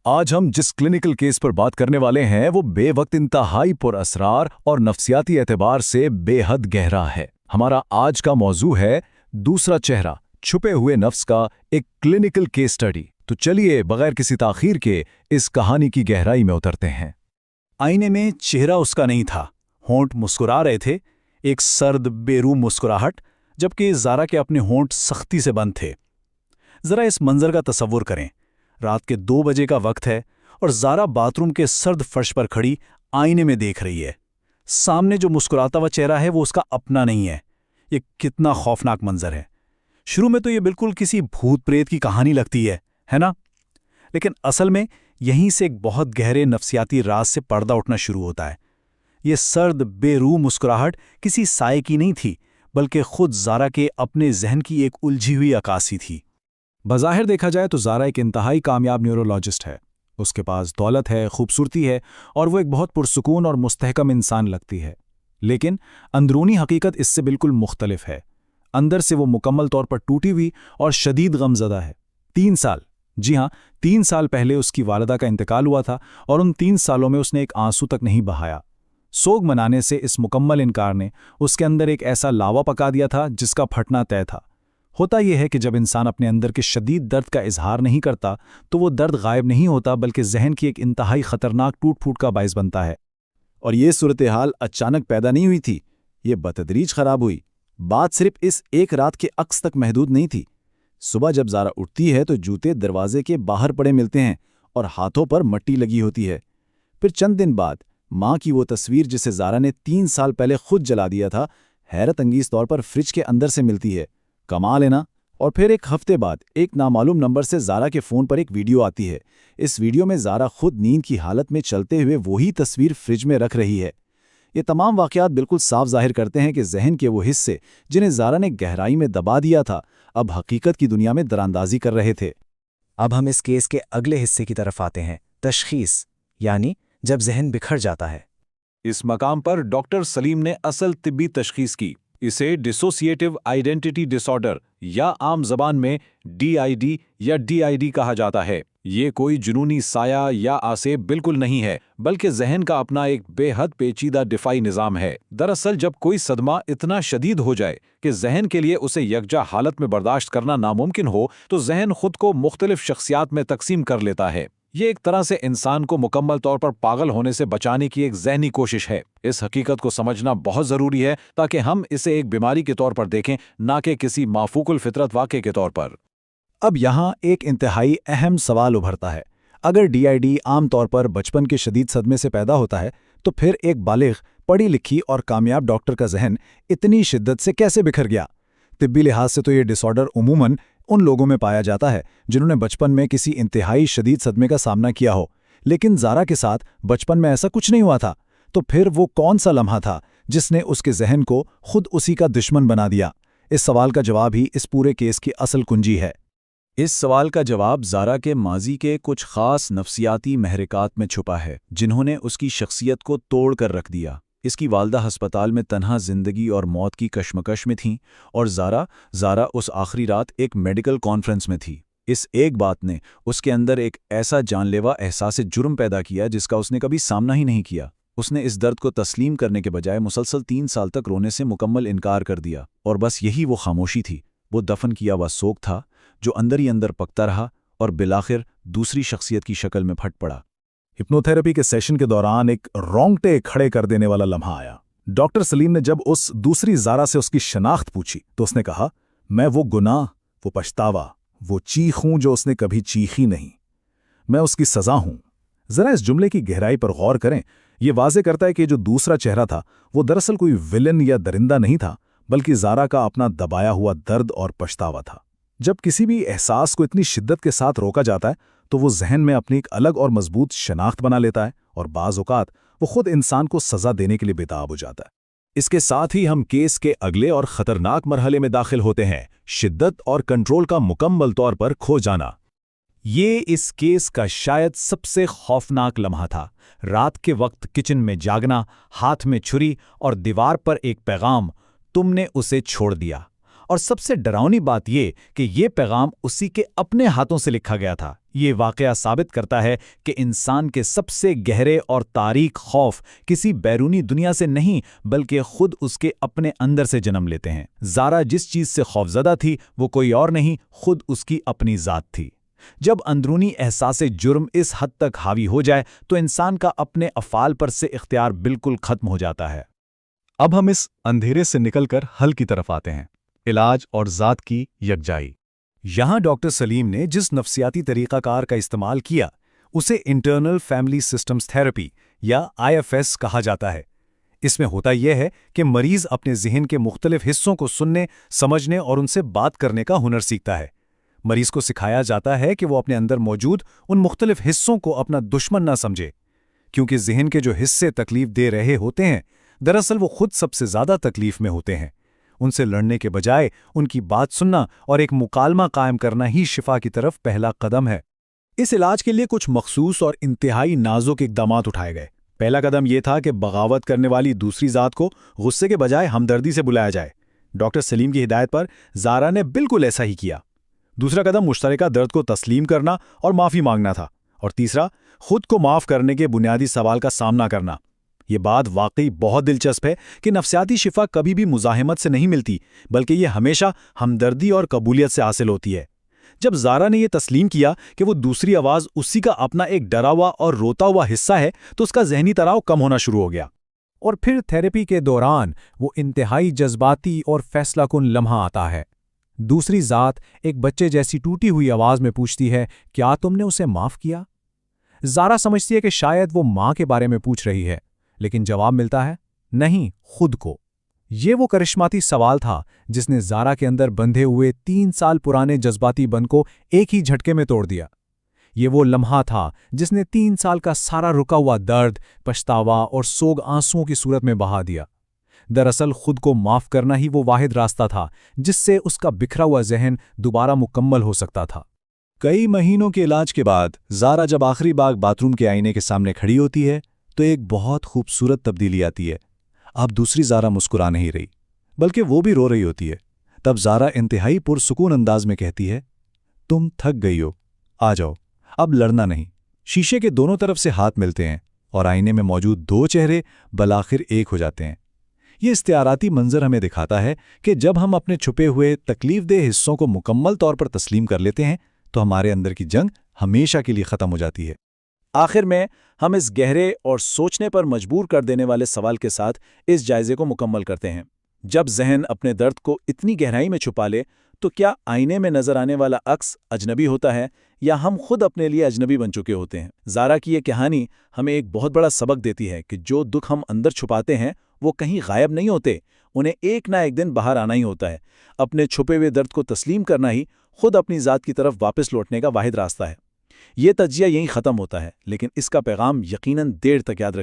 آج ہم جس کلینکل کیس پر بات کرنے والے ہیں وہ بے وقت انتہائی پر اسرار اور نفسیاتی اعتبار سے بے حد گہرا ہے۔ ہمارا آج کا موضوع ہے دوسرا چہرہ، چھپے ہوئے نفس کا ایک کلینکل کیس سٹڈی۔ تو چلیے بغیر کسی تاخیر کے اس کہانی کی گہرائی میں اترتے ہیں۔ آئینے میں چہرہ اس کا نہیں تھا، ہونٹ مسکرا رہے تھے، ایک سرد بے روح مسکراہٹ، جبکہ زارا کے اپنے ہونٹ سختی سے بند تھے۔ ذرا اس منظر کا تصور کریں، رات کے 2 بجے کا وقت ہے اور زارا باتھ روم کے سرد فرش پر کھڑی آئینے میں دیکھ رہی ہے۔ سامنے جو مسکراتا ہوا چہرہ ہے وہ اس کا اپنا نہیں ہے۔ یہ کتنا خوفناک منظر ہے۔ شروع میں تو یہ بالکل کسی بھوت پریت کی کہانی لگتی ہے نا؟ لیکن اصل میں یہیں سے ایک بہت گہرے نفسیاتی راز سے پردہ اٹھنا شروع ہوتا ہے۔ یہ سرد بے روح مسکراہٹ کسی سائے کی نہیں تھی، بلکہ خود زارا کے اپنے ذہن کی ایک الجھی ہوئی عکاسی تھی۔ بظاہر دیکھا جائے تو زارا ایک انتہائی کامیاب نیورولوجسٹ ہے۔ اس کے پاس دولت ہے، خوبصورتی ہے اور وہ ایک بہت پرسکون اور مستحکم انسان لگتی ہے۔ لیکن اندرونی حقیقت اس سے بالکل مختلف ہے۔ اندر سے وہ مکمل طور پر ٹوٹی ہوئی اور شدید غمزدہ ہے۔ 3 سال، جی ہاں 3 سال پہلے اس کی والدہ کا انتقال ہوا تھا اور ان 3 سالوں میں اس نے ایک آنسو تک نہیں بہایا۔ سوگ منانے سے اس مکمل انکار نے اس کے اندر ایک ایسا لاوا پکا دیا تھا جس کا پھٹنا طے تھا۔ ہوتا یہ ہے کہ جب انسان اپنے اندر کے شدید درد کا اظہار نہیں کرتا تو وہ درد غائب نہیں ہوتا، بلکہ ذہن کی ایک انتہائی خطرناک ٹوٹ پھوٹ کا باعث بنتا ہے۔ اور یہ صورتحال اچانک پیدا نہیں ہوئی تھی، یہ بتدریج خراب ہوئی۔ بات صرف اس ایک رات کے عکس تک محدود نہیں تھی۔ صبح جب زارا اٹھتی ہے تو جوتے دروازے کے باہر پڑے ملتے ہیں اور ہاتھوں پر مٹی لگی ہوتی ہے۔ پھر چند دن بعد ماں کی وہ تصویر جسے زارا نے 3 سال پہلے خود جلا دیا تھا، حیرت انگیز طور پر فریج کے اندر سے ملتی ہے۔ کمال ہے نا؟ اور پھر ایک ہفتے بعد ایک نامعلوم نمبر سے زارا کے فون پر ایک ویڈیو آتی ہے۔ اس ویڈیو میں زارا خود نیند کی حالت میں چلتے ہوئے وہی تصویر فریج میں رکھ رہی ہے۔ یہ تمام واقعات بالکل صاف ظاہر کرتے ہیں کہ ذہن کے وہ حصے جنہیں زارا نے گہرائی میں دبا دیا تھا، اب حقیقت کی دنیا میں دراندازی کر رہے تھے۔ اب ہم اس کیس کے اگلے حصے کی طرف آتے ہیں، تشخیص، یعنی جب ذہن بکھر جاتا ہے۔ اس مقام پر ڈاکٹر سلیم نے اصل طبی تشخیص کی۔ اسے ڈسوسیٹیو آئیڈینٹی ڈس آرڈر یا عام زبان میں DID یا DID کہا جاتا ہے۔ یہ کوئی جنونی سایہ یا آسیب بالکل نہیں ہے، بلکہ ذہن کا اپنا ایک بے حد پیچیدہ دفاعی نظام ہے۔ دراصل جب کوئی صدمہ اتنا شدید ہو جائے کہ ذہن کے لیے اسے یکجا حالت میں برداشت کرنا ناممکن ہو تو ذہن خود کو مختلف شخصیات میں تقسیم کر لیتا ہے۔ یہ ایک طرح سے انسان کو مکمل طور پر پاگل ہونے سے بچانے کی ایک ذہنی کوشش ہے۔ اس حقیقت کو سمجھنا بہت ضروری ہے تاکہ ہم اسے ایک بیماری کے طور پر دیکھیں، نہ کہ کسی مافوق الفطرت واقعے کے طور پر۔ اب یہاں ایک انتہائی اہم سوال ابھرتا ہے۔ اگر DID عام طور پر بچپن کے شدید صدمے سے پیدا ہوتا ہے تو پھر ایک بالغ، پڑھی لکھی اور کامیاب ڈاکٹر کا ذہن اتنی شدت سے کیسے بکھر گیا؟ طبی لحاظ سے تو یہ ڈس آرڈر عموماً ان لوگوں میں پایا جاتا ہے جنہوں نے بچپن میں کسی انتہائی شدید صدمے کا سامنا کیا ہو، لیکن زارا کے ساتھ بچپن میں ایسا کچھ نہیں ہوا تھا۔ تو پھر وہ کون سا لمحہ تھا جس نے اس کے ذہن کو خود اسی کا دشمن بنا دیا؟ اس سوال کا جواب ہی اس پورے کیس کی اصل کنجی ہے۔ اس سوال کا جواب زارا کے ماضی کے کچھ خاص نفسیاتی محرکات میں چھپا ہے، جنہوں نے اس کی شخصیت کو توڑ کر رکھ دیا۔ اس کی والدہ ہسپتال میں تنہا زندگی اور موت کی کشمکش میں تھیں اور زارا اس آخری رات ایک میڈیکل کانفرنس میں تھی۔ اس ایک بات نے اس کے اندر ایک ایسا جان لیوا احساس جرم پیدا کیا جس کا اس نے کبھی سامنا ہی نہیں کیا۔ اس نے اس درد کو تسلیم کرنے کے بجائے مسلسل 3 سال تک رونے سے مکمل انکار کر دیا، اور بس یہی وہ خاموشی تھی، وہ دفن کیا ہوا سوگ تھا جو اندر ہی اندر پکتا رہا اور بالآخر دوسری شخصیت کی شکل میں پھٹ پڑا۔ ہپنوتھیراپی کے سیشن کے دوران ایک رونگٹے کھڑے کر دینے والا لمحہ آیا۔ ڈاکٹر سلیم نے جب اس دوسری زارا سے اس کی شناخت پوچھی تو اس نے کہا، میں وہ گناہ، وہ پچھتاوا، وہ چیخ ہوں جو اس نے کبھی چیخی نہیں۔ میں اس کی سزا ہوں۔ ذرا اس جملے کی گہرائی پر غور کریں۔ یہ واضح کرتا ہے کہ جو دوسرا چہرہ تھا وہ دراصل کوئی ویلن یا درندہ نہیں تھا، بلکہ زارا کا اپنا دبایا ہوا درد اور پچھتاوا تھا۔ جب کسی بھی احساس کو اتنی شدت کے ساتھ روکا جاتا ہے تو وہ ذہن میں اپنی ایک الگ اور مضبوط شناخت بنا لیتا ہے، اور بعض اوقات وہ خود انسان کو سزا دینے کے لیے بےتاب ہو جاتا ہے۔ اس کے ساتھ ہی ہم کیس کے اگلے اور خطرناک مرحلے میں داخل ہوتے ہیں، شدت اور کنٹرول کا مکمل طور پر کھو جانا۔ یہ اس کیس کا شاید سب سے خوفناک لمحہ تھا۔ رات کے وقت کچن میں جاگنا، ہاتھ میں چھری اور دیوار پر ایک پیغام، تم نے اسے چھوڑ دیا، اور سب سے ڈراؤنی بات یہ پیغام اسی کے اپنے ہاتھوں سے لکھا گیا تھا۔ یہ واقعہ ثابت کرتا ہے کہ انسان کے سب سے گہرے اور تاریک خوف کسی بیرونی دنیا سے نہیں بلکہ خود اس کے اپنے اندر سے جنم لیتے ہیں۔ زارا جس چیز سے خوفزدہ تھی وہ کوئی اور نہیں، خود اس کی اپنی ذات تھی۔ جب اندرونی احساس جرم اس حد تک حاوی ہو جائے تو انسان کا اپنے افعال پر سے اختیار بالکل ختم ہو جاتا ہے۔ اب ہم اس اندھیرے سے نکل کر حل کی طرف آتے ہیں، علاج اور ذات کی یکجائی۔ یہاں ڈاکٹر سلیم نے جس نفسیاتی طریقہ کار کا استعمال کیا اسے انٹرنل فیملی سسٹمز تھراپی یا IFS کہا جاتا ہے۔ اس میں ہوتا یہ ہے کہ مریض اپنے ذہن کے مختلف حصوں کو سننے، سمجھنے اور ان سے بات کرنے کا ہنر سیکھتا ہے۔ مریض کو سکھایا جاتا ہے کہ وہ اپنے اندر موجود ان مختلف حصوں کو اپنا دشمن نہ سمجھے، کیونکہ ذہن کے جو حصے تکلیف دے رہے ہوتے ہیں دراصل وہ خود سب سے زیادہ تکلیف میں ہوتے ہیں۔ ان سے لڑنے کے بجائے ان کی بات سننا اور ایک مکالمہ قائم کرنا ہی شفا کی طرف پہلا قدم ہے۔ اس علاج کے لیے کچھ مخصوص اور انتہائی نازک اقدامات اٹھائے گئے۔ پہلا قدم یہ تھا کہ بغاوت کرنے والی دوسری ذات کو غصے کے بجائے ہمدردی سے بلایا جائے۔ ڈاکٹر سلیم کی ہدایت پر زارا نے بالکل ایسا ہی کیا۔ دوسرا قدم مشترکہ درد کو تسلیم کرنا اور معافی مانگنا تھا، اور تیسرا خود کو معاف کرنے کے بنیادی سوال کا سامنا کرنا۔ یہ بات واقعی بہت دلچسپ ہے کہ نفسیاتی شفا کبھی بھی مزاحمت سے نہیں ملتی، بلکہ یہ ہمیشہ ہمدردی اور قبولیت سے حاصل ہوتی ہے۔ جب زارا نے یہ تسلیم کیا کہ وہ دوسری آواز اسی کا اپنا ایک ڈرا ہوا اور روتا ہوا حصہ ہے تو اس کا ذہنی تناؤ کم ہونا شروع ہو گیا۔ اور پھر تھراپی کے دوران وہ انتہائی جذباتی اور فیصلہ کن لمحہ آتا ہے۔ دوسری ذات ایک بچے جیسی ٹوٹی ہوئی آواز میں پوچھتی ہے، کیا تم نے اسے معاف کیا؟ زارا سمجھتی ہے کہ شاید وہ ماں کے بارے میں پوچھ رہی ہے، لیکن جواب ملتا ہے، نہیں، خود کو۔ یہ وہ کرشماتی سوال تھا جس نے زارا کے اندر بندھے ہوئے 3 سال پرانے جذباتی بند کو ایک ہی جھٹکے میں توڑ دیا۔ یہ وہ لمحہ تھا جس نے 3 سال کا سارا رکا ہوا درد، پچھتاوا اور سوگ آنسوؤں کی صورت میں بہا دیا۔ دراصل خود کو معاف کرنا ہی وہ واحد راستہ تھا جس سے اس کا بکھرا ہوا ذہن دوبارہ مکمل ہو سکتا تھا۔ کئی مہینوں کے علاج کے بعد زارا جب آخری بار باتھ روم کے آئینے کے سامنے کھڑی ہوتی ہے تو ایک بہت خوبصورت تبدیلی آتی ہے۔ اب دوسری زارا مسکرا نہیں رہی، بلکہ وہ بھی رو رہی ہوتی ہے۔ تب زارا انتہائی پرسکون انداز میں کہتی ہے، تم تھک گئی ہو، آ جاؤ، اب لڑنا نہیں۔ شیشے کے دونوں طرف سے ہاتھ ملتے ہیں اور آئینے میں موجود 2 چہرے بالآخر ایک ہو جاتے ہیں۔ یہ استعاراتی منظر ہمیں دکھاتا ہے کہ جب ہم اپنے چھپے ہوئے تکلیف دہ حصوں کو مکمل طور پر تسلیم کر لیتے ہیں تو ہمارے اندر کی جنگ ہمیشہ کے لیے ختم ہو جاتی ہے۔ آخر میں ہم اس گہرے اور سوچنے پر مجبور کر دینے والے سوال کے ساتھ اس جائزے کو مکمل کرتے ہیں۔ جب ذہن اپنے درد کو اتنی گہرائی میں چھپا لے تو کیا آئینے میں نظر آنے والا عکس اجنبی ہوتا ہے یا ہم خود اپنے لیے اجنبی بن چکے ہوتے ہیں؟ زارا کی یہ کہانی ہمیں ایک بہت بڑا سبق دیتی ہے کہ جو دکھ ہم اندر چھپاتے ہیں وہ کہیں غائب نہیں ہوتے، انہیں ایک نہ ایک دن باہر آنا ہی ہوتا ہے۔ اپنے چھپے ہوئے درد کو تسلیم کرنا ہی خود اپنی ذات کی طرف واپس لوٹنے کا واحد راستہ ہے۔ یہ تجزیہ یہیں ختم ہوتا ہے، لیکن اس کا پیغام یقیناً دیر تک یاد رکھنے